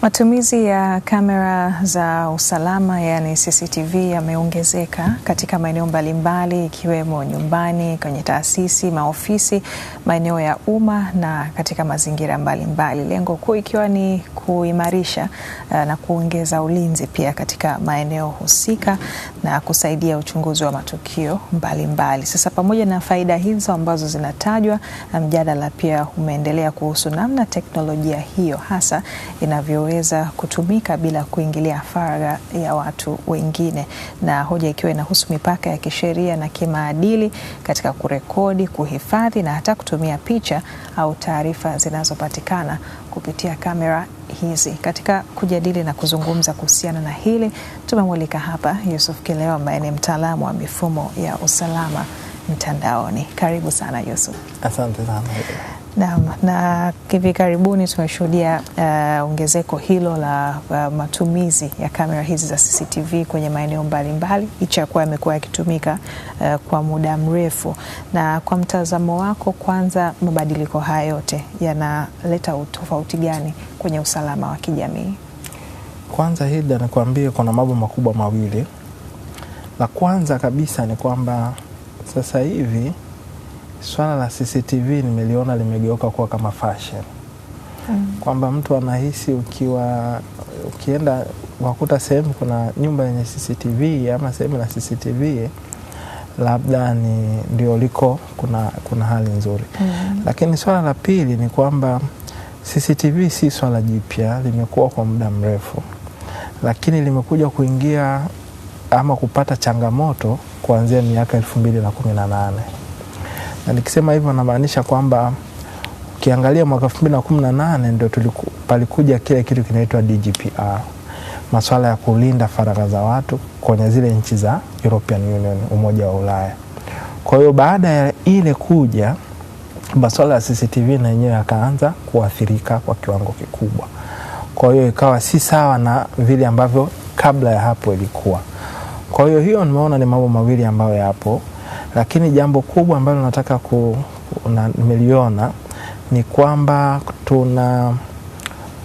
Matumizi ya kamera za usalama yani CCTV yameongezeka katika maeneo mbalimbali ikiwemo nyumbani, kwenye taasisi, maofisi, maeneo ya umma na katika mazingira mbalimbali. Lengo kuu ikiwa ni kuimarisha na kuongeza ulinzi pia katika maeneo husika na kusaidia uchunguzi wa matukio mbalimbali. Sasa pamoja na faida hizo ambazo zinatajwa, mjadala pia umeendelea kuhusu namna teknolojia hiyo hasa inavyoweza kutumika bila kuingilia faragha ya watu wengine, na hoja ikiwa inahusu mipaka ya kisheria na kimaadili katika kurekodi, kuhifadhi na hata kutumia picha au taarifa zinazopatikana kupitia kamera hizi. Katika kujadili na kuzungumza kuhusiana na hili, tumemwalika hapa Yusuf Kileo ambaye ni mtaalamu wa mifumo ya usalama mtandaoni. Karibu sana Yusuf. Asante sana. Na hivi karibuni tumeshuhudia ongezeko hilo la matumizi ya kamera hizi za CCTV kwenye maeneo mbalimbali, licha ya kuwa yamekuwa yakitumika kwa muda mrefu. Na kwa mtazamo wako, kwanza, mabadiliko haya yote yanaleta utofauti gani kwenye usalama wa kijamii? Kwanza Hilda, nakwambia kuna mambo makubwa mawili. La kwanza kabisa ni kwamba sasa hivi swala la CCTV nimeliona limegeuka kuwa kama fashion. Kwamba mtu anahisi ukienda wakuta sehemu kuna nyumba yenye CCTV ama sehemu la CCTV labda ndio liko kuna hali nzuri. Lakini swala la pili ni kwamba CCTV si swala jipya, limekuwa kwa muda mrefu. Lakini limekuja kuingia ama kupata changamoto kuanzia miaka 2018. Na nikisema hivyo namaanisha kwamba ukiangalia mwaka 2018 ndio palikuja kile kitu kinaitwa DGPR, masuala ya kulinda faragha za watu kwenye zile nchi za European Union, Umoja wa Ulaya. Kwa hiyo baada ya ile kuja, masuala ya CCTV na yenyewe yakaanza kuathirika kwa kiwango kikubwa. Kwa hiyo ikawa si sawa na vile ambavyo kabla ya hapo ilikuwa. Kwa hiyo nimeona ni mambo mawili ambayo yapo. Lakini jambo kubwa ambalo nataka nimeliona ni kwamba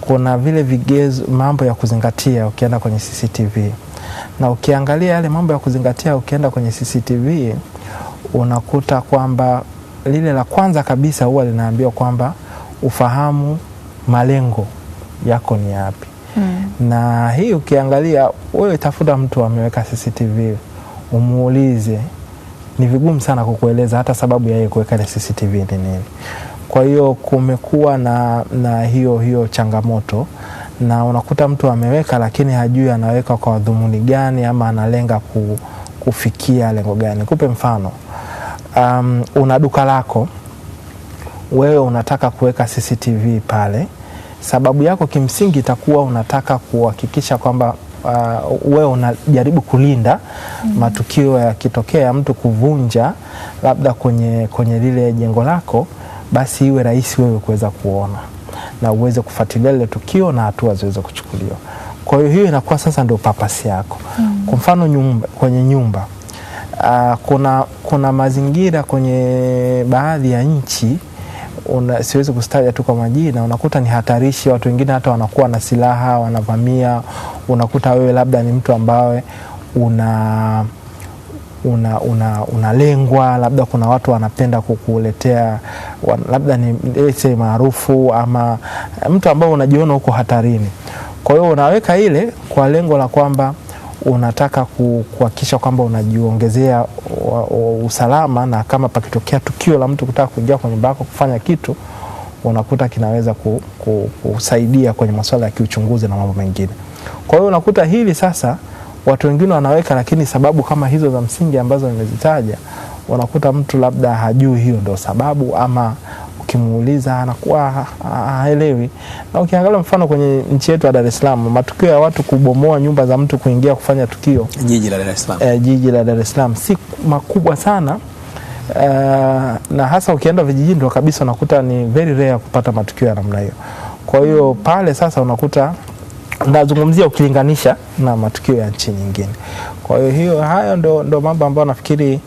kuna vile vigezo, mambo ya kuzingatia ukienda kwenye CCTV. Na ukiangalia yale mambo ya kuzingatia ukienda kwenye CCTV, unakuta kwamba lile la kwanza kabisa huwa linaambiwa kwamba ufahamu malengo yako ni yapi. Na hii ukiangalia, wewe tafuta mtu ameweka CCTV, umuulize, ni vigumu sana kukueleza hata sababu ya yeye kuweka ile CCTV ni nini. Kwa hiyo kumekuwa na hiyo changamoto, na unakuta mtu ameweka lakini hajui anaweka kwa dhumuni gani ama analenga kufikia lengo gani. Kupe mfano, una duka lako, wewe unataka kuweka CCTV pale. Sababu yako kimsingi itakuwa unataka kuhakikisha kwamba wewe unajaribu kulinda matukio yakitokea mtu kuvunja labda kwenye lile jengo lako, basi iwe rahisi wewe kuweza kuona na uweze kufuatilia lile tukio na hatua ziweze kuchukuliwa. Kwa hiyo inakuwa sasa ndio purpose yako. Kwa mfano kwenye nyumba, kuna mazingira kwenye baadhi ya nchi, siwezi kustaja tu kwa majina, unakuta ni hatarishi, watu wengine hata wanakuwa na silaha wanavamia. Unakuta wewe labda ni mtu ambaye unalengwa, labda kuna watu wanapenda kukuletea, labda ni maarufu ama mtu ambaye unajiona uko hatarini. Kwa hiyo unaweka ile kwa lengo la kwamba unataka kuhakikisha kwamba unajiongezea usalama, na kama pakitokea tukio la mtu kutaka kuingia kwenye nyumba yako kufanya kitu, unakuta kinaweza kusaidia kwenye masuala ya kiuchunguzi na mambo mengine. Kwa hiyo unakuta hili sasa watu wengine wanaweka, lakini sababu kama hizo za msingi ambazo nimezitaja, unakuta mtu labda hajui hiyo ndio sababu, ama ukimuuliza anakuwa haelewi. Na ukiangalia mfano kwenye nchi yetu ya Dar es Salaam, matukio ya watu kubomoa nyumba za mtu kuingia kufanya tukio jiji la Dar es Salaam, jiji la Dar es Salaam si makubwa sana. Na hasa ukienda vijijini ndio kabisa unakuta ni very rare kupata matukio ya namna hiyo. Kwa hiyo pale sasa unakuta, nazungumzia ukilinganisha na matukio ya nchi nyingine. Kwa hiyo hayo ndo mambo ambayo nafikiri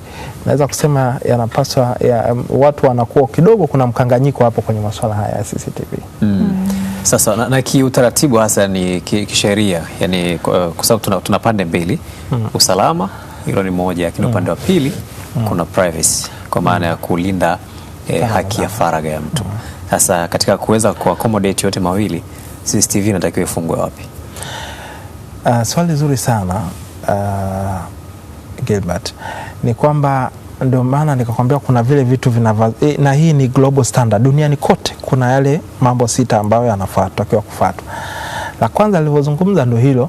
naweza kusema yanapaswa watu wanakuwa kidogo kuna mkanganyiko hapo kwenye masuala haya ya CCTV. Sasa na kiutaratibu hasa ni kisheria, yani kwa sababu tuna pande mbili, usalama hilo ni moja, lakini upande wa pili kuna privacy kwa maana ya kulinda haki ya faragha ya mtu. Sasa katika kuweza kuaccommodate yote mawili, CCTV inatakiwa ifungwe wapi? Swali zuri sana Gilbert. Ni kwamba ndio maana nikakwambia kuna vile vitu na hii ni global standard duniani kote, kuna yale mambo 6 ambayo yanafuatakiwa kufuatwa. La kwanza nilivyozungumza ndio hilo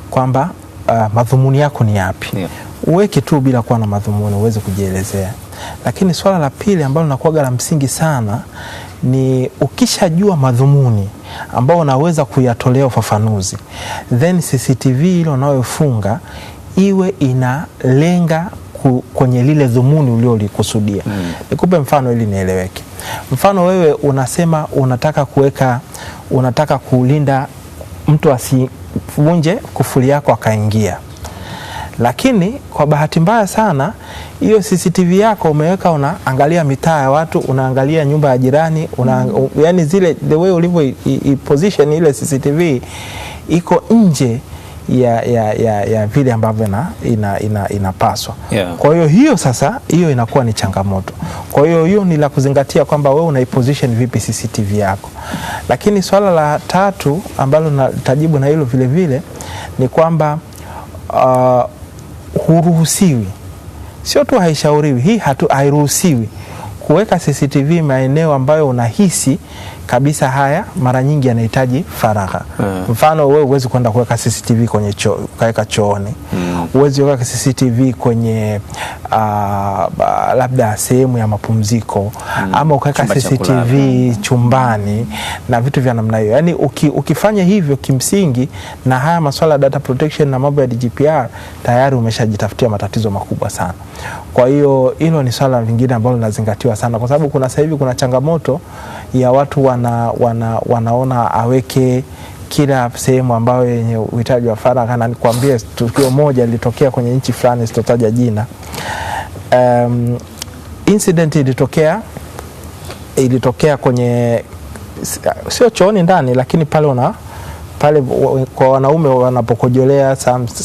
kwamba madhumuni yako ni yapi. Uweke tu bila kuwa na madhumuni uweze kujielezea. Lakini swala la pili ambalo linakuwa la msingi sana ni ukishajua madhumuni ambao unaweza kuyatolea ufafanuzi, then CCTV ile unayofunga iwe inalenga kwenye lile dhumuni uliolikusudia. Nikupe mfano ili nieleweke. Mfano wewe unasema unataka kulinda mtu asivunje kufuli yako akaingia. Lakini kwa bahati mbaya sana hiyo CCTV yako umeweka unaangalia mitaa ya watu, unaangalia nyumba ya jirani, yani zile the way ulivyo position ile CCTV iko nje ya vile ambavyo inapaswa. Kwa hiyo sasa hiyo inakuwa ni changamoto. Kwa hiyo ni la kuzingatia kwamba wewe unaiposition vipi CCTV yako. Lakini swala la tatu ambalo natajibu na hilo vile vile ni kwamba huruhusiwi, sio tu haishauriwi, hii hairuhusiwi kuweka CCTV maeneo ambayo unahisi kabisa haya mara nyingi yanahitaji faragha. Mfano wewe huwezi kwenda kuweka CCTV kwenye kaweka chooni. Huwezi kuweka CCTV kwenye labda sehemu ya mapumziko ama ukaweka CCTV chumbani na vitu vya namna hiyo. Yani ukifanya hivyo kimsingi na haya masuala ya data protection na mambo ya GDPR tayari umeshajitafutia matatizo makubwa sana. Kwa hiyo hilo ni swala lingine ambalo linazingatiwa sana kwa sababu sasa hivi kuna changamoto ya watu wanaona aweke kila sehemu ambayo yenye uhitaji wa faragha. Na nikwambie tukio moja lilitokea kwenye nchi fulani sitotaja jina. Incident ilitokea kwenye sio chooni ndani, lakini pale kwa wanaume wanapokojolea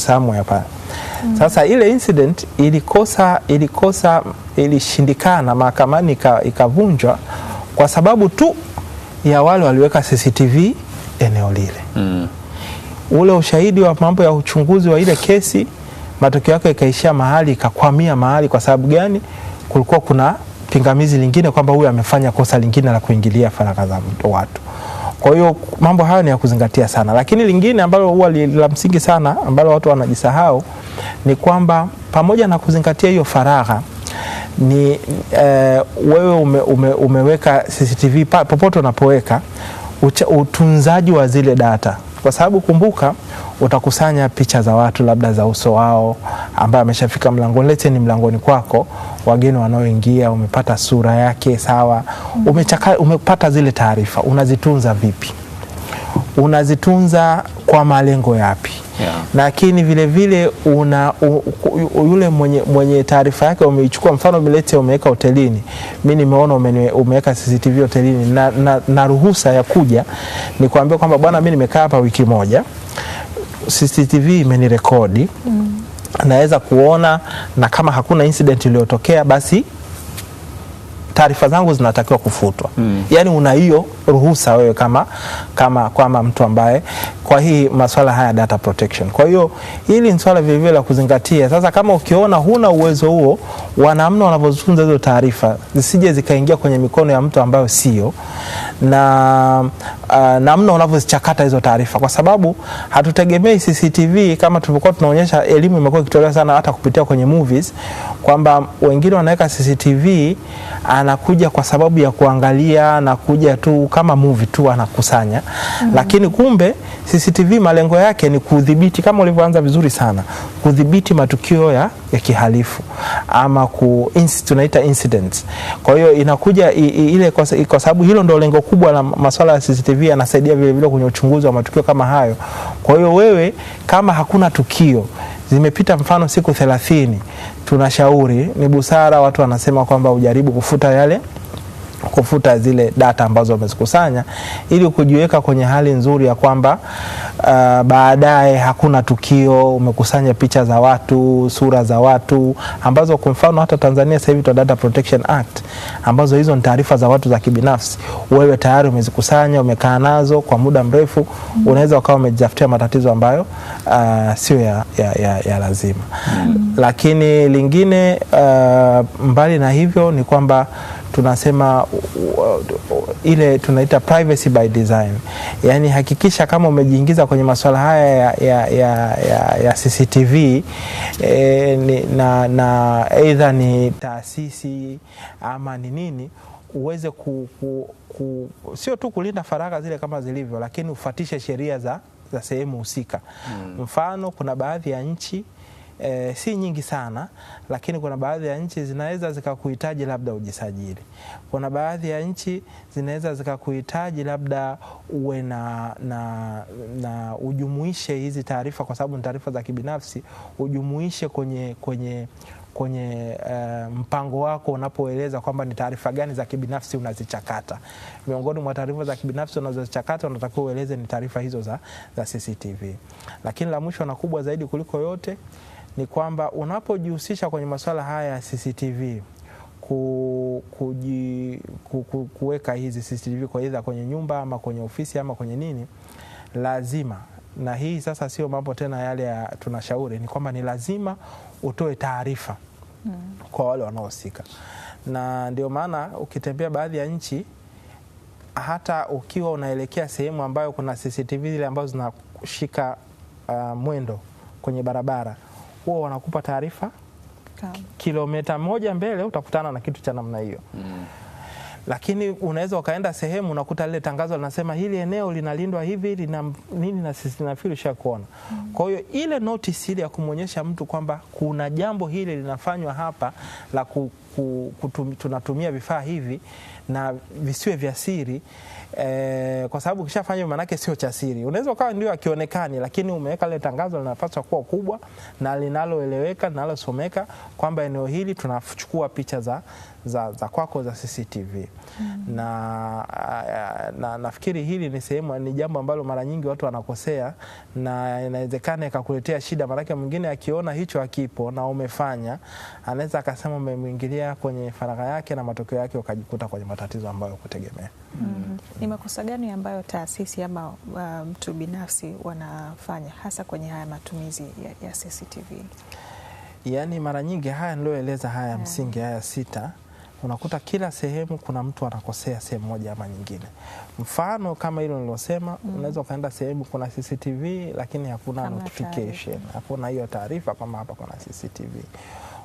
somewhere pale. Sasa ile incident ilishindikana mahakamani ikavunjwa kwa sababu tu ya wale waliweka CCTV eneo lile. Ule ushahidi wa mambo ya uchunguzi wa ile kesi matokeo yake ikaishia mahali, ikakwamia mahali. Kwa sababu gani? Kulikuwa kuna pingamizi lingine kwamba huyu amefanya kosa lingine la kuingilia faragha za watu. Kwa hiyo mambo hayo ni ya kuzingatia sana. Lakini lingine ambalo huwa la msingi sana ambalo watu wanajisahau ni kwamba pamoja na kuzingatia hiyo faragha ni wewe umeweka CCTV popote unapoweka utunzaji wa zile data. Kwa sababu kumbuka utakusanya picha za watu labda za uso wao ambaye ameshafika mlangoni, lete ni mlangoni kwako, wageni wanaoingia, umepata sura yake sawa, umepata zile taarifa, unazitunza vipi? Unazitunza kwa malengo yapi? Lakini vile vile yule mwenye taarifa yake umeichukua, mfano bilete umeweka hotelini, mimi nimeona umeweka CCTV hotelini na ruhusa ya kuja ni kuambia kwamba bwana mimi nimekaa hapa wiki moja, CCTV imenirekodi, naweza kuona, na kama hakuna incident iliyotokea basi taarifa zangu zinatakiwa kufutwa. Yani una hiyo ruhusa wewe kama mtu ambaye kwa hii masuala haya data protection. Kwa hiyo hili ni swala vile vile la kuzingatia. Sasa kama ukiona huna uwezo huo, namna wanavyotunza hizo taarifa zisije zikaingia kwenye mikono ya mtu ambayo sio, na namna unavyozichakata hizo taarifa, kwa sababu hatutegemei CCTV kama tulivyokuwa tunaonyesha. Elimu imekuwa ikitolewa sana hata kupitia kwenye movies kwamba wengine wanaweka CCTV anakuja kwa sababu ya kuangalia na kuja tu kama movie tu anakusanya. Lakini kumbe CCTV malengo yake ni kudhibiti, kama ulivyoanza vizuri sana, kudhibiti matukio ya kihalifu ama tunaita incidents. Kwa hiyo inakuja ile kwa sababu hilo ndio lengo kubwa la masuala ya CCTV, yanasaidia vile vile kwenye uchunguzi wa matukio kama hayo. Kwa hiyo wewe kama hakuna tukio, zimepita mfano siku 30, tunashauri ni busara watu wanasema kwamba ujaribu kufuta yale kufuta zile data ambazo wamezikusanya, ili kujiweka kwenye hali nzuri ya kwamba baadaye hakuna tukio, umekusanya picha za watu, sura za watu, ambazo kwa mfano hata Tanzania sasa hivi tuna Data Protection Act, ambazo hizo ni taarifa za watu za kibinafsi. Wewe tayari umezikusanya, umekaa nazo kwa muda mrefu, unaweza ukawa umejitafutia matatizo ambayo sio ya lazima. Lakini lingine mbali na hivyo ni kwamba tunasema ile tunaita privacy by design. Yani hakikisha kama umejiingiza kwenye masuala haya ya CCTV na either ni taasisi ama ni nini, uweze sio tu kulinda faragha zile kama zilivyo, lakini ufuatishe sheria za sehemu husika. Mfano, kuna baadhi ya nchi si nyingi sana, lakini kuna baadhi ya nchi zinaweza zikakuhitaji labda ujisajili. Kuna baadhi ya nchi zinaweza zikakuhitaji labda uwe na ujumuishe hizi taarifa, kwa sababu ni taarifa za kibinafsi, ujumuishe kwenye mpango wako unapoeleza kwamba ni taarifa gani za kibinafsi unazichakata. Miongoni mwa taarifa za kibinafsi unazozichakata unatakiwa ueleze ni taarifa hizo za CCTV. Lakini la mwisho na kubwa zaidi kuliko yote ni kwamba unapojihusisha kwenye masuala haya ya CCTV, kuweka hizi CCTV kwa either kwenye nyumba ama kwenye ofisi ama kwenye nini, lazima, na hii sasa sio mambo tena yale ya tunashauri, ni kwamba ni lazima utoe taarifa kwa wale wanaohusika. Na ndio maana ukitembea baadhi ya nchi, hata ukiwa unaelekea sehemu ambayo kuna CCTV zile ambazo zinashika mwendo kwenye barabara, huwa wanakupa taarifa kilomita 1 mbele utakutana na kitu cha namna hiyo. Lakini unaweza ukaenda sehemu unakuta lile tangazo linasema hili eneo linalindwa hivi, lina nini, na sisi nafikiri ushakuona. Kwa hiyo ile notice ile ya kumuonyesha mtu kwamba kuna jambo hili linafanywa hapa la tunatumia vifaa hivi na visiwe vya siri, kwa sababu kishafanya maana yake sio cha siri. Unaweza ukawa ndio akionekani, lakini umeweka ile tangazo linapaswa kuwa kubwa na linaloeleweka, linalosomeka kwamba eneo hili tunachukua picha za kwako za CCTV. Na nafikiri hili ni sehemu, ni jambo ambalo mara nyingi watu wanakosea, na inawezekana ikakuletea shida. Maana yake mwingine akiona hicho hakipo na umefanya, anaweza akasema umemwingilia kwenye faragha yake, na matokeo yake ukajikuta kwenye matatizo ambayo kutegemea. Ni makosa gani ambayo taasisi ama mtu binafsi wanafanya hasa kwenye haya matumizi ya CCTV? Yani mara nyingi haya nilioeleza haya msingi haya 6, unakuta kila sehemu kuna mtu anakosea sehemu moja ama nyingine. Mfano kama hilo nilosema, unaweza ukaenda sehemu kuna CCTV lakini hakuna notification, hakuna hiyo taarifa kama hapa kuna CCTV.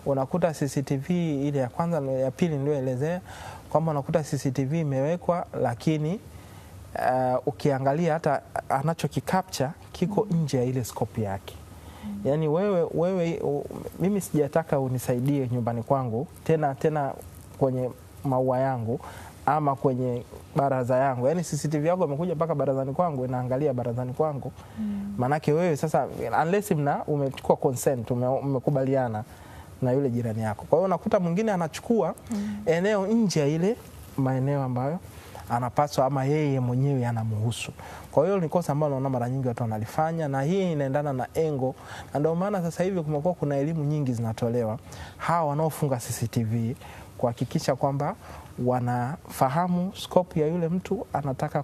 Unakuta CCTV ile ya kwanza na ya pili nilioelezea kwamba unakuta CCTV imewekwa, lakini ukiangalia hata anachokicapture kiko nje ya ile scope yake. Yani wewe mimi sijataka unisaidie nyumbani kwangu tena kwenye maua yangu ama kwenye baraza yangu. Yani CCTV yako imekuja mpaka barazani kwangu, inaangalia barazani kwangu. Manake wewe sasa, unless umechukua consent, umekubaliana na yule jirani yako. Kwa hiyo unakuta mwingine anachukua eneo nje ya ile maeneo ambayo anapaswa ama yeye mwenyewe anamhusu. Kwa hiyo ni kosa ambalo naona mara nyingi watu wanalifanya, na hii inaendana na engo. Na ndio maana sasa hivi kumekuwa kuna elimu nyingi zinatolewa hawa wanaofunga CCTV kuhakikisha kwamba wanafahamu scope ya yule mtu, anataka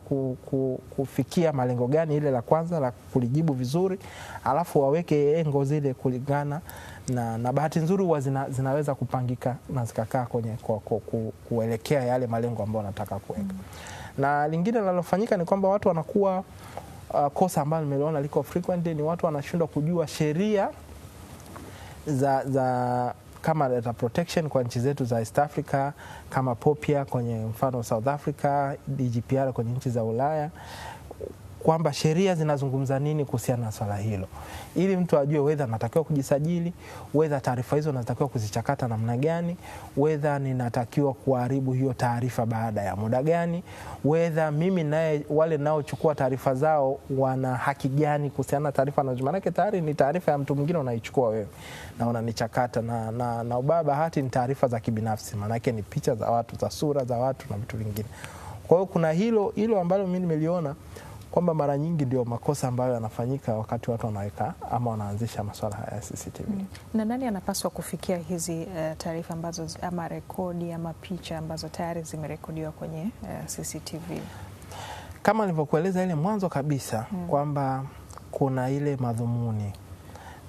kufikia malengo gani, ile la kwanza la kulijibu vizuri, alafu waweke engo zile kulingana na bahati nzuri huwa zinaweza kupangika na zikakaa kwenye kuelekea yale malengo ambayo wanataka kuweka. Na lingine linalofanyika ni kwamba watu wanakuwa kosa ambalo nimeliona liko frequent, ni watu wanashindwa kujua sheria za kama data protection kwa nchi zetu za East Africa, kama POPIA kwenye mfano South Africa, GDPR kwenye nchi za Ulaya. kwamba sheria zinazungumza nini kuhusiana na swala hilo, ili mtu ajue whether natakiwa kujisajili, whether taarifa hizo natakiwa kuzichakata namna gani, whether ninatakiwa kuharibu hiyo taarifa baada ya muda gani, whether mimi naye wale naochukua taarifa zao wana haki gani kuhusiana na taarifa na maana tayari ni taarifa ya mtu mwingine unaichukua wewe na unanichakata na ubaya bahati ni taarifa za kibinafsi, maana yake ni picha za watu, za sura za watu na vitu vingine. Kwa hiyo kuna hilo ambalo mimi nimeliona kwamba mara nyingi ndio makosa ambayo yanafanyika wakati watu wanaweka ama wanaanzisha masuala haya ya CCTV. Na nani anapaswa kufikia hizi taarifa ambazo ama rekodi ama picha ambazo tayari zimerekodiwa kwenye CCTV? Kama nilivyokueleza ile mwanzo kabisa kwamba kuna ile madhumuni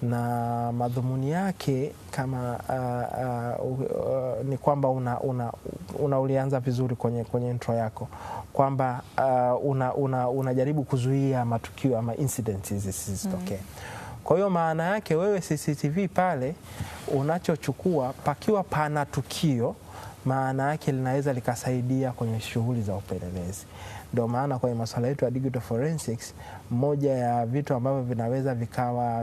na madhumuni yake kama ni kwamba ulianza vizuri kwenye intro yako kwamba unajaribu kuzuia matukio ama incidents zisitokee. Kwa hiyo maana yake wewe CCTV pale unachochukua pakiwa pana tukio, maana yake linaweza likasaidia kwenye shughuli za upelelezi. Ndio maana kwenye masuala yetu ya digital forensics, moja ya vitu ambavyo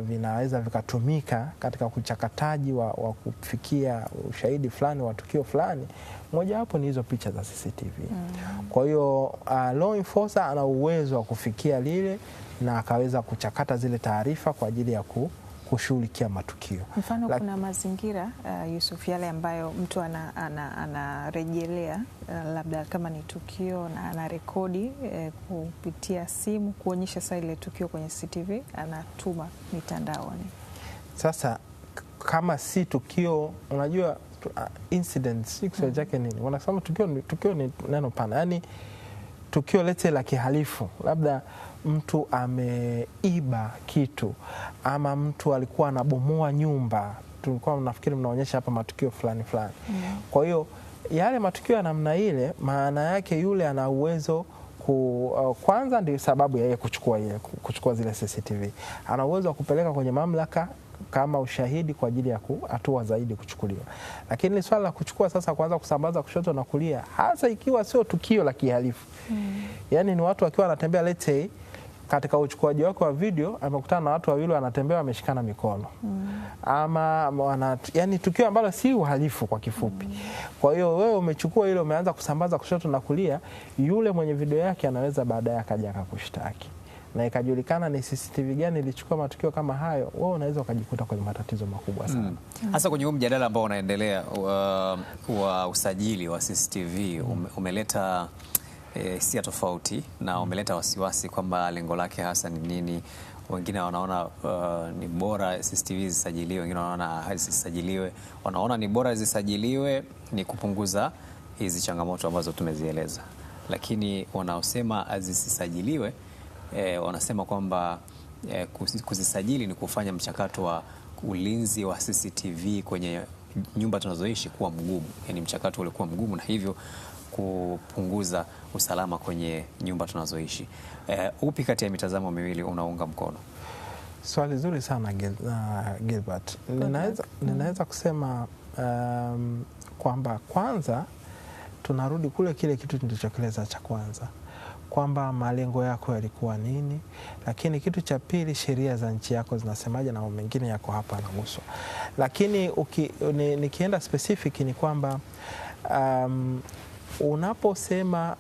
vinaweza vikatumika katika kuchakataji wa kufikia ushahidi fulani wa tukio fulani, moja hapo ni hizo picha za CCTV. Kwa hiyo law enforcer ana uwezo wa kufikia lile na akaweza kuchakata zile taarifa kwa ajili ya kushughulikia matukio. Mfano kuna mazingira Yusuf, yale ambayo mtu anarejelea labda kama ni tukio na anarekodi kupitia simu kuonyesha sasa ile tukio kwenye CCTV, anatuma mitandaoni. Sasa kama si tukio, unajua incidents Kiswahili chake nini? Wanasema tukio ni neno pana. Yaani tukio lete la kihalifu, labda mtu ameiba kitu ama mtu alikuwa anabomoa nyumba, tulikuwa nafikiri mnaonyesha hapa matukio fulani. Kwa hiyo yale matukio ya namna ile, maana yake yule ana uwezo kwanza ndio sababu ya yeye kuchukua zile CCTV. Ana uwezo wa kupeleka kwenye mamlaka kama ushahidi kwa ajili ya hatua zaidi kuchukuliwa. Lakini ni swala la kuchukua sasa kuanza kusambaza kushoto na kulia, hasa ikiwa sio tukio la kihalifu. Yaani ni watu wakiwa wanatembea, let's say katika uchukuaji wako wa video amekutana na watu wawili wanatembea wameshikana mikono. Ama yani tukio ambalo si uhalifu kwa kifupi. Kwa hiyo wewe umechukua ile umeanza kusambaza kushoto na kulia, yule mwenye video yake anaweza baadaye akaja akakushtaki. Na ikajulikana ni CCTV gani ilichukua matukio kama hayo, wewe unaweza ukajikuta kwenye matatizo makubwa sana. Hasa kwenye huu mjadala ambao unaendelea wa usajili wa CCTV umeleta hisia tofauti na umeleta wasiwasi kwamba lengo lake hasa ni nini. Wengine wanaona ni bora CCTV zisajiliwe, wengine wanaona zisajiliwe, wanaona ni bora zisajiliwe ni kupunguza hizi changamoto ambazo tumezieleza. Lakini wanaosema zisajiliwe wanasema kwamba kuzisajili ni kufanya mchakato wa ulinzi wa CCTV kwenye nyumba tunazoishi kuwa mgumu. Yaani mchakato ulikuwa mgumu na hivyo kupunguza usalama kwenye nyumba tunazoishi. Upi kati ya mitazamo miwili unaunga mkono? Swali zuri sana Gilbert. Ninaweza kusema kwamba kwanza tunarudi kule kile kitu nilichokieleza cha kwanza, kwamba malengo yako yalikuwa nini, lakini kitu cha pili sheria za nchi yako zinasemaje, na mengine yako hapa yanaguswa. Lakini nikienda specific ni kwamba unaposema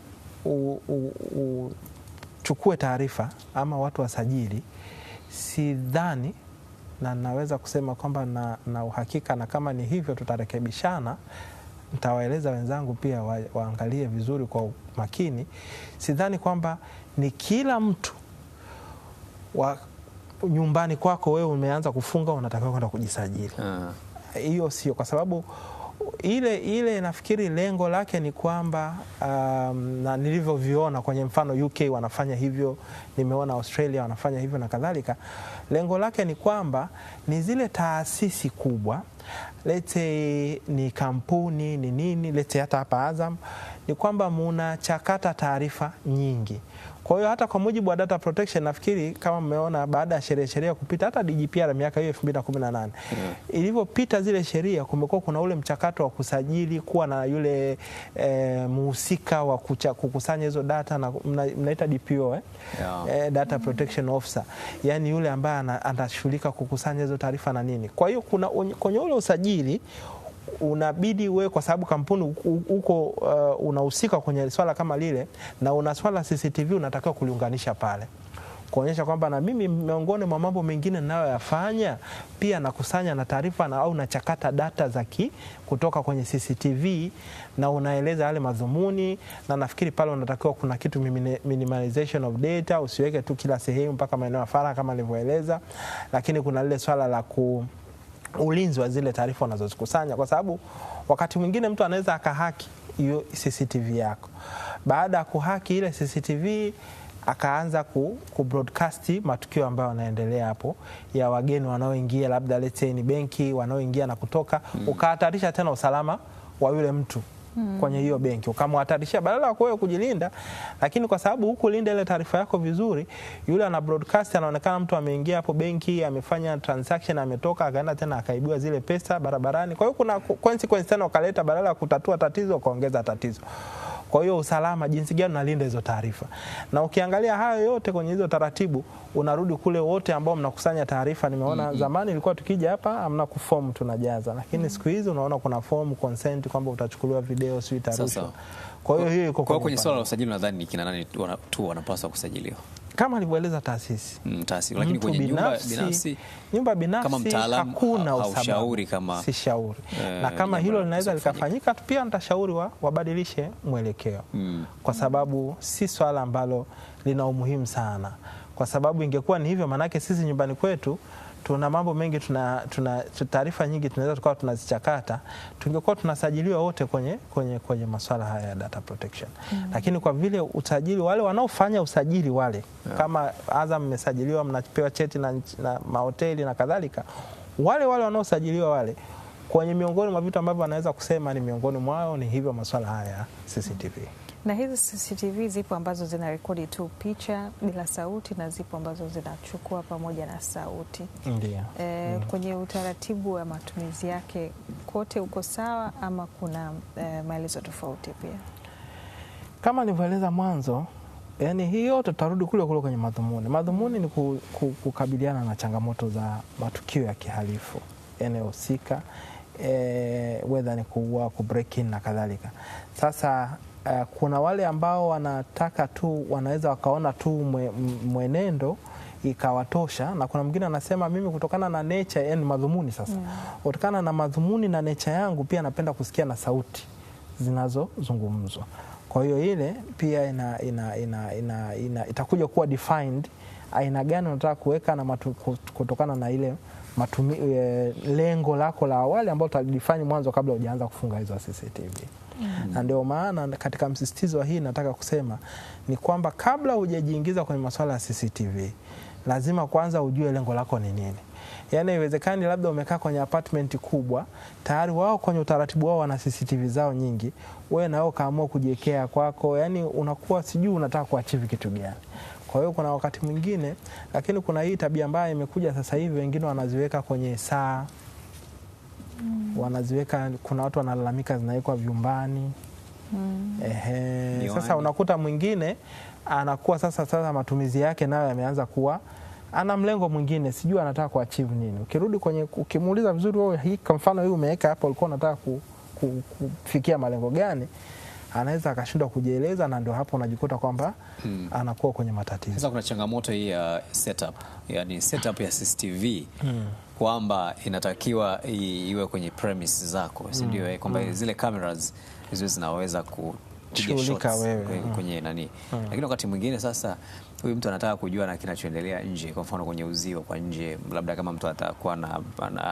uchukue taarifa ama watu wasajili, sidhani na naweza kusema kwamba na uhakika, na kama ni hivyo tutarekebishana, nitawaeleza wenzangu pia waangalie vizuri kwa makini. Sidhani kwamba ni kila mtu nyumbani kwako wewe umeanza kufunga unatakiwa kwenda kujisajili. Hiyo sio, kwa sababu ile nafikiri lengo lake ni kwamba na nilivyoviona kwenye mfano UK wanafanya hivyo, nimeona Australia wanafanya hivyo na kadhalika. Lengo lake ni kwamba ni zile taasisi kubwa, let's say ni kampuni ni nini, let's say hata hapa Azam, ni kwamba mnachakata taarifa nyingi. Kwa hiyo hata kwa mujibu wa data protection, nafikiri kama mmeona baada ya sheria kupita, hata DGPR miaka hiyo 2018 ilivyopita zile sheria, kumekuwa kuna ule mchakato wa kusajili, kuwa na yule muhusika wa kukusanya hizo data, na mnaita DPO data protection officer, yani yule ambaye anashughulika kukusanya hizo taarifa na nini. Kwa hiyo kuna kwenye ule usajili unabidi wewe, kwa sababu kampuni uko unahusika kwenye swala kama lile, na una swala CCTV unatakiwa kuliunganisha pale, kuonyesha kwamba na mimi miongoni mwa mambo mengine ninayoyafanya pia nakusanya na taarifa au nachakata data za kutoka kwenye CCTV, na unaeleza yale madhumuni. Na nafikiri pale unatakiwa kuna kitu minimization of data, usiweke tu kila sehemu mpaka maeneo ya faragha kama nilivyoeleza, lakini kuna lile swala la ulinzi wa zile taarifa unazozikusanya, kwa sababu wakati mwingine mtu anaweza akahaki hiyo CCTV yako. Baada ya kuhaki ile CCTV akaanza broadcast matukio ambayo yanaendelea hapo ya wageni wanaoingia, labda let's say ni benki wanaoingia na kutoka, ukahatarisha tena usalama wa yule mtu kwenye hiyo benki, ukamhatarishia badala ya wewe kujilinda. Lakini kwa sababu hukulinda ile taarifa yako vizuri, yule ana broadcast, anaonekana mtu ameingia hapo benki, amefanya transaction, ametoka, akaenda tena akaibiwa zile pesa barabarani. Kwa hiyo kuna consequence tena ukaleta, badala ya kutatua tatizo ukaongeza tatizo. Kwa hiyo usalama, jinsi gani unalinda hizo taarifa. Na ukiangalia hayo yote kwenye hizo taratibu, unarudi kule wote ambao mnakusanya taarifa. Nimeona zamani ilikuwa tukija hapa hamna kuform tunajaza, lakini siku hizi unaona kuna form consent kwamba utachukuliwa video, si taarifa. Kwa hiyo hiyo iko kwenye swala la usajili. Nadhani ni kina nani tu wanapaswa kusajiliwa? Kama alivyoeleza taasisi. Lakini kwenye nyumba binafsi kama mtaalamu hakuna ushauri kama si shauri. Na kama hilo linaweza likafanyika, pia nitashauri wabadilishe mwelekeo. Kwa sababu si swala ambalo lina umuhimu sana. Kwa sababu ingekuwa ni hivyo, manake sisi nyumbani kwetu tuna mambo mengi, tuna taarifa nyingi tunaweza tukawa tunazichakata, tungekuwa tunasajiliwa wote kwenye masuala haya ya data protection. Lakini kwa vile usajili, wale wanaofanya usajili wale kama Azam mmesajiliwa, mnapewa cheti na mahoteli na kadhalika, wale wanaosajiliwa wale, kwenye miongoni mwa vitu ambavyo wanaweza kusema ni miongoni mwao ni hivyo masuala haya ya CCTV. Na hizi CCTV zipo ambazo zinarekodi tu picha bila sauti, na zipo ambazo zinachukua pamoja na sauti. Ndiyo. Kwenye utaratibu wa matumizi yake kote uko sawa, ama kuna maelezo tofauti pia? Kama nilivyoeleza mwanzo, yani hiyo tutarudi kule kwenye madhumuni. Madhumuni ni kukabiliana na changamoto za matukio ya kihalifu yanayosika, whether ni kuua, kubreak in na kadhalika. Sasa kuna wale ambao wanataka tu, wanaweza wakaona tu mwenendo ikawatosha, na kuna mwingine anasema mimi kutokana na nature, yani madhumuni sasa. Kutokana na madhumuni na nature yangu pia napenda kusikia na sauti zinazozungumzwa. Kwa hiyo ile pia itakuja kuwa defined aina gani unataka kuweka, na kutokana na ile lengo lako la awali ambalo utalifanya mwanzo kabla hujaanza kufunga hizo CCTV. Na ndio maana katika msisitizo hii nataka kusema ni kwamba kabla hujajiingiza kwenye masuala ya CCTV, lazima kwanza ujue lengo lako ni nini. Yaani iwezekani labda umekaa kwenye apartment kubwa, tayari wao kwenye utaratibu wao wana CCTV zao nyingi, wewe na wewe kaamua kujiwekea kwako, yani unakuwa sijui unataka kuachieve kitu gani. Kwa hiyo kuna wakati mwingine, lakini kuna hii tabia mbaya imekuja sasa hivi, wengine wanaziweka kwenye saa, wanaziweka, kuna watu wanalalamika zinawekwa vyumbani. Sasa unakuta mwingine anakuwa sasa matumizi yake nayo yameanza kuwa ana mlengo mwingine, sijui anataka kuachieve nini. Ukirudi ukimuuliza vizuri, wewe hii kwa mfano hii umeweka hapo, ulikuwa unataka kufikia malengo gani, anaweza akashindwa kujieleza, na ndio hapo unajikuta kwamba anakuwa kwenye matatizo. Sasa kuna changamoto hii ya setup, yani setup ya CCTV kwamba inatakiwa iwe kwenye premise zako, si ndio? Kwamba zile cameras hizo zinaweza kupiga shots kwenye nani. Lakini wakati mwingine sasa huyu mtu anataka kujua na kinachoendelea nje, kwa mfano kwenye uzio kwa nje, labda kama mtu atakuwa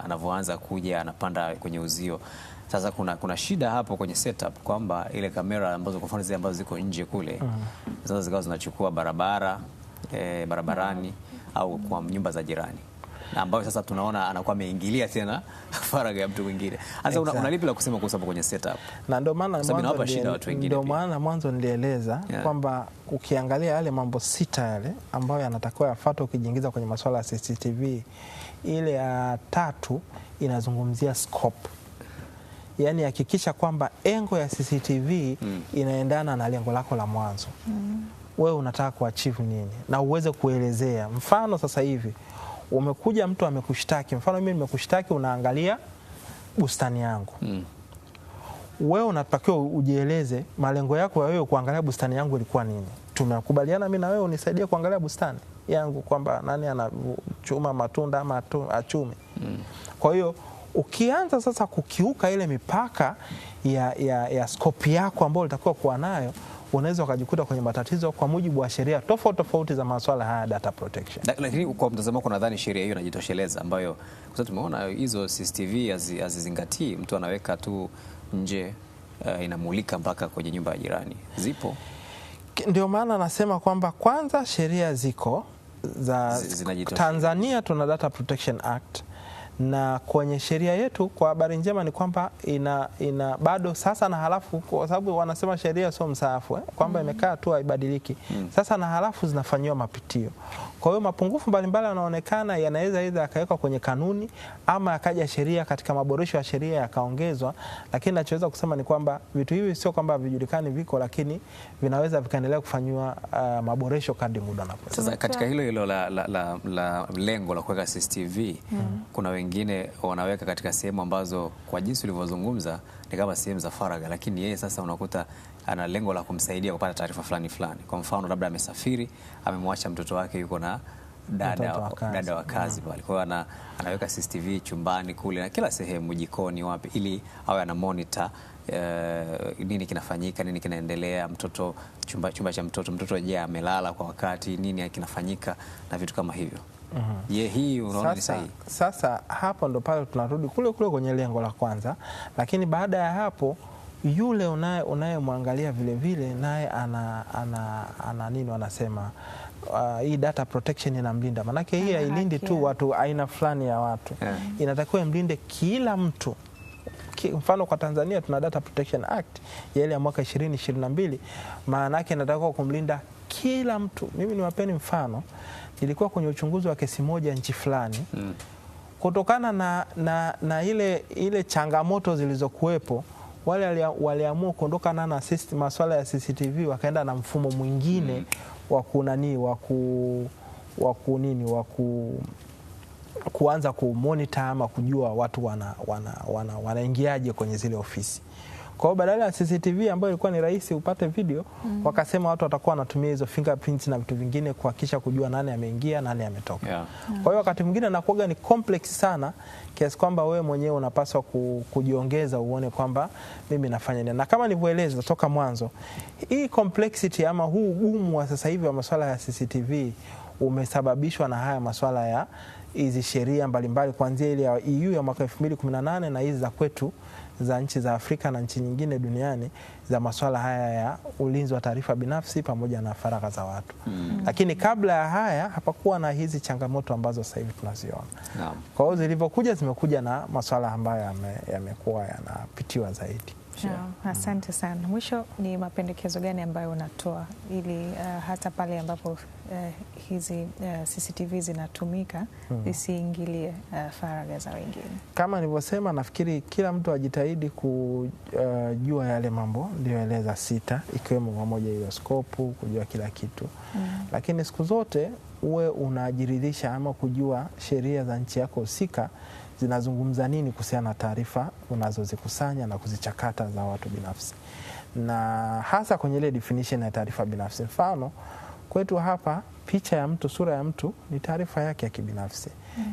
anavyoanza kuja anapanda kwenye uzio. Sasa kuna shida hapo kwenye setup kwamba ile kamera ambazo kwa mfano zile ambazo ziko nje kule sasa zikawa zinachukua barabarani au kwa nyumba za jirani. na ambayo sasa tunaona anakuwa ameingilia tena faragha ya mtu mwingine. Sasa unalipi la kusema kuhusu kwenye setup? Na ndio maana mwanzo nilieleza kwamba ukiangalia yale mambo 6 yale ambayo yanatakiwa yafuatwe ukijiingiza kwenye masuala ya CCTV, ile ya 3 inazungumzia scope. Yaani hakikisha kwamba engo ya CCTV inaendana na lengo lako la mwanzo. Wewe unataka kuachieve nini na uweze kuelezea. Mfano sasa hivi umekuja mtu amekushtaki, mfano mimi nimekushtaki, unaangalia bustani yangu. Wewe unatakiwa ujieleze malengo yako ya wewe kuangalia bustani yangu ilikuwa nini. Tumekubaliana mimi na wewe unisaidie kuangalia bustani yangu kwamba nani anachuma matunda ama achume. Kwa hiyo ukianza sasa kukiuka ile mipaka ya scope yako ambayo ulitakiwa kuwa nayo, unaweza ukajikuta kwenye matatizo kwa mujibu wa sheria tofauti za masuala haya data protection. Lakini kwa mtazamo wako nadhani sheria hiyo inajitosheleza, ambayo kwa sababu tumeona hizo CCTV hazizingatii, mtu anaweka tu nje, inamulika mpaka kwenye nyumba ya jirani. Zipo. Ndio maana nasema kwamba kwanza sheria ziko za Tanzania, tuna Data Protection Act, na kwenye sheria yetu kwa habari njema ni kwamba ina bado sasa na halafu, kwa sababu wanasema sheria sio msaafu kwamba imekaa tu haibadiliki. Sasa na halafu zinafanywa mapitio. Kwa hiyo mapungufu mbalimbali yanaonekana yanaweza aidha yakawekwa kwenye kanuni ama yakaja sheria katika maboresho ya sheria yakaongezwa, lakini nachoweza kusema ni kwamba vitu hivi sio kwamba vijulikani viko, lakini vinaweza vikaendelea kufanywa maboresho kadri muda unapoenda. Sasa katika hilo la lengo la kuweka CCTV, kuna wengine wanaweka katika sehemu ambazo kwa jinsi ulivyozungumza ni kama sehemu za faragha, lakini yeye sasa unakuta ana lengo la kumsaidia kupata taarifa fulani. Kwa mfano labda amesafiri, amemwacha mtoto wake yuko na dada wa kazi pale. Kwa hiyo anaweka CCTV chumbani kule na kila sehemu, jikoni, wapi, ili awe ana monitor nini kinafanyika, nini kinaendelea, mtoto chumba cha mtoto je, amelala kwa wakati, nini kinafanyika na vitu kama hivyo. Je, hii unaona ni sahihi? Sasa hapo ndo pale tunarudi kule kwenye lengo la kwanza, lakini baada ya hapo yule unayemwangalia vile vile naye ana nini wanasema, hii data protection inamlinda. Manake hii hailindi tu watu aina fulani ya watu, inatakiwa imlinde kila mtu. Mfano kwa Tanzania tuna Data Protection Act ya ile ya mwaka 2022, maana yake inatakiwa kumlinda kila mtu. Mimi niwapeni mfano, nilikuwa kwenye uchunguzi wa kesi moja nchi fulani. Kutokana na ile changamoto zilizokuwepo, wale waliamua kuondoka na system masuala ya CCTV, wakaenda na mfumo mwingine kuanza kumonitor ama kujua watu wanaingiaje kwenye zile ofisi. Kwa hiyo badala ya CCTV ambayo ilikuwa ni rahisi upate video, wakasema watu watakuwa wanatumia hizo fingerprints na vitu vingine kuhakikisha kujua nani ameingia, nani ametoka. Kwa hiyo wakati mwingine nakuaga ni complex sana kiasi kwamba wewe mwenyewe unapaswa kujiongeza uone kwamba mimi nafanya nini. Na kama nilivyoeleza toka mwanzo, hii complexity ama huu ugumu wa sasa hivi wa masuala ya CCTV umesababishwa na haya masuala ya hizi sheria mbalimbali, kuanzia ile ya EU ya mwaka 2018 na hizi za kwetu za nchi za Afrika na nchi nyingine duniani za masuala haya ya ulinzi wa taarifa binafsi pamoja na faragha za watu. Lakini kabla ya haya hapakuwa na hizi changamoto ambazo sasa hivi tunaziona. Kwa hiyo zilivyokuja zimekuja na masuala ambayo yamekuwa yanapitiwa zaidi. Asante sana. Mwisho, ni mapendekezo gani ambayo unatoa ili hata pale ambapo hizi CCTV zinatumika zisiingilie faragha za wengine? Kama nilivyosema, nafikiri kila mtu ajitahidi kujua yale mambo niliyoeleza 6, ikiwemo pamoja hiyo scope, kujua kila kitu. Lakini siku zote uwe unajiridhisha ama kujua sheria za nchi yako husika zinazungumza nini kuhusiana na taarifa unazozikusanya na kuzichakata za watu binafsi, na hasa kwenye ile definition ya taarifa binafsi. Mfano kwetu hapa, picha ya mtu, sura ya mtu ni taarifa yake ya kibinafsi.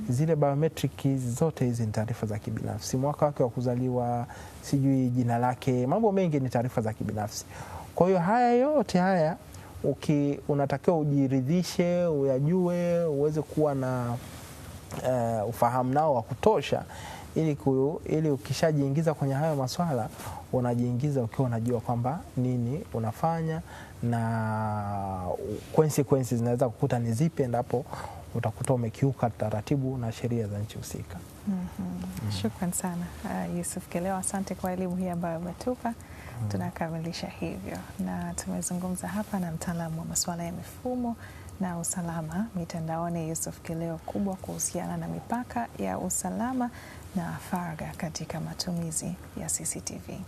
Zile biometric zote hizi ni taarifa za kibinafsi, mwaka wake wa kuzaliwa, sijui jina lake, mambo mengi ni taarifa za kibinafsi. Kwa hiyo haya yote haya unatakiwa ujiridhishe, uyajue, uweze kuwa na ufahamu nao wa kutosha, ili ukishajiingiza kwenye hayo maswala unajiingiza ukiwa unajua kwamba nini unafanya na consequences zinaweza kukuta ni zipi endapo utakuta umekiuka taratibu na sheria za nchi husika. Shukran sana Yusuf Kileo, asante kwa elimu hii ambayo umetupa. Tunakamilisha hivyo, na tumezungumza hapa na mtaalamu wa masuala ya mifumo na usalama mitandaoni Yusuf Kileo, kubwa kuhusiana na mipaka ya usalama na faragha katika matumizi ya CCTV.